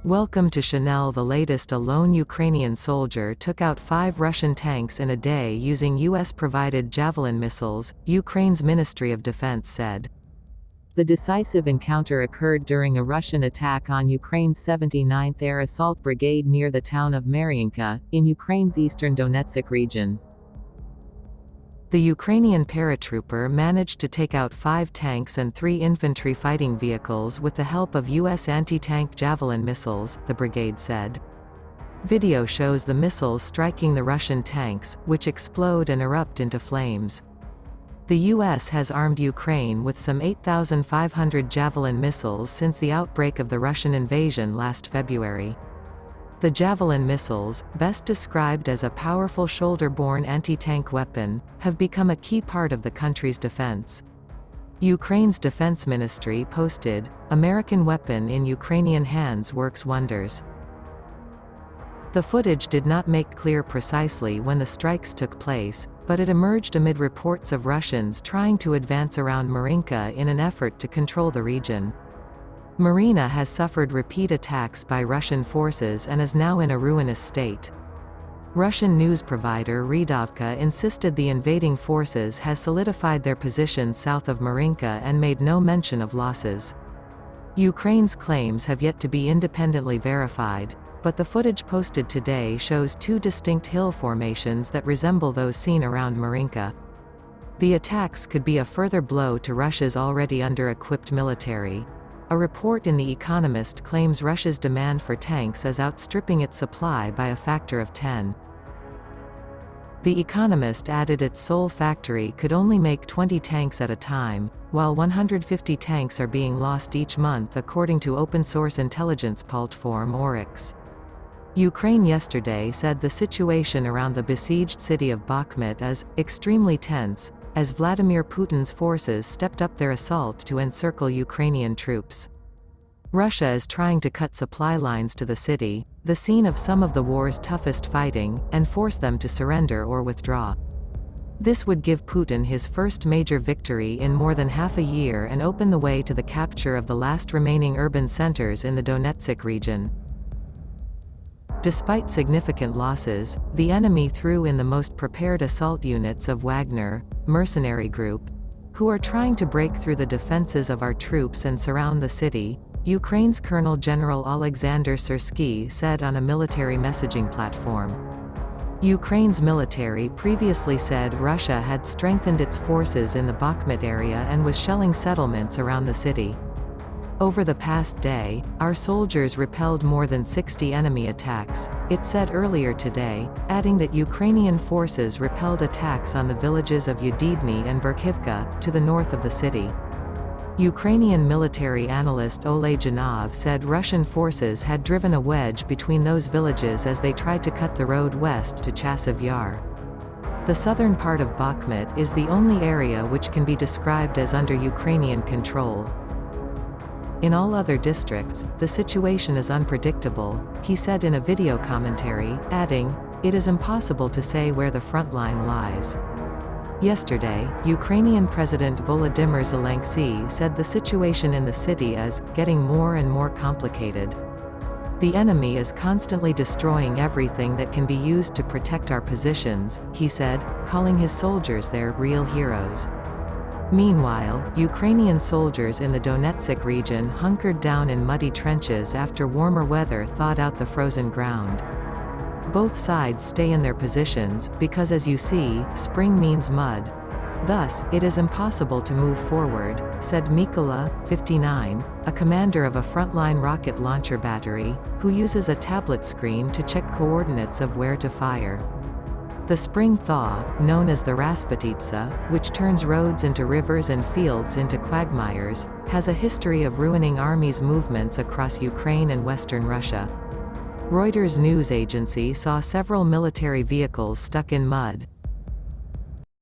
Welcome to Chanel. The latest: a lone Ukrainian soldier took out 5 Russian tanks in a day using US-provided Javelin missiles, Ukraine's Ministry of Defense said. The decisive encounter occurred during a Russian attack on Ukraine's 79th Air Assault Brigade near the town of Mariinka, in Ukraine's eastern Donetsk region. The Ukrainian paratrooper managed to take out 5 tanks and 3 infantry fighting vehicles with the help of U.S. anti-tank Javelin missiles, the brigade said. Video shows the missiles striking the Russian tanks, which explode and erupt into flames. The U.S. has armed Ukraine with some 8,500 Javelin missiles since the outbreak of the Russian invasion last February. The Javelin missiles, best described as a powerful shoulder-borne anti-tank weapon, have become a key part of the country's defense. Ukraine's defense ministry posted, "American weapon in Ukrainian hands works wonders." The footage did not make clear precisely when the strikes took place, but it emerged amid reports of Russians trying to advance around Mariinka in an effort to control the region. Marina has suffered repeat attacks by Russian forces and is now in a ruinous state. Russian news provider Redovka insisted the invading forces has solidified their position south of Mariinka and made no mention of losses. Ukraine's claims have yet to be independently verified, but the footage posted today shows 2 distinct hill formations that resemble those seen around Mariinka. The attacks could be a further blow to Russia's already under-equipped military. A report in The Economist claims Russia's demand for tanks is outstripping its supply by a factor of 10. The Economist added its Seoul factory could only make 20 tanks at a time, while 150 tanks are being lost each month according to open-source intelligence platform Oryx. Ukraine yesterday said the situation around the besieged city of Bakhmut is extremely tense, as Vladimir Putin's forces stepped up their assault to encircle Ukrainian troops. Russia is trying to cut supply lines to the city, the scene of some of the war's toughest fighting, and force them to surrender or withdraw. This would give Putin his first major victory in more than half a year and open the way to the capture of the last remaining urban centers in the Donetsk region. Despite significant losses, the enemy threw in the most prepared assault units of Wagner, mercenary group, who are trying to break through the defenses of our troops and surround the city, Ukraine's Colonel General Alexander Syrsky said on a military messaging platform. Ukraine's military previously said Russia had strengthened its forces in the Bakhmut area and was shelling settlements around the city. Over the past day, our soldiers repelled more than 60 enemy attacks, it said earlier today, adding that Ukrainian forces repelled attacks on the villages of Yudidny and Berkivka, to the north of the city. Ukrainian military analyst Oleg Janov said Russian forces had driven a wedge between those villages as they tried to cut the road west to Chasiv Yar. The southern part of Bakhmut is the only area which can be described as under Ukrainian control. In all other districts, the situation is unpredictable, he said in a video commentary, adding, "It is impossible to say where the front line lies." Yesterday, Ukrainian President Volodymyr Zelensky said the situation in the city is getting more and more complicated. "The enemy is constantly destroying everything that can be used to protect our positions," he said, calling his soldiers their real heroes. Meanwhile, Ukrainian soldiers in the Donetsk region hunkered down in muddy trenches after warmer weather thawed out the frozen ground. Both sides stay in their positions, because as you see, spring means mud. Thus, it is impossible to move forward, said Mykola, 59, a commander of a frontline rocket launcher battery, who uses a tablet screen to check coordinates of where to fire. The spring thaw, known as the Rasputitsa, which turns roads into rivers and fields into quagmires, has a history of ruining armies' movements across Ukraine and western Russia. Reuters news agency saw several military vehicles stuck in mud,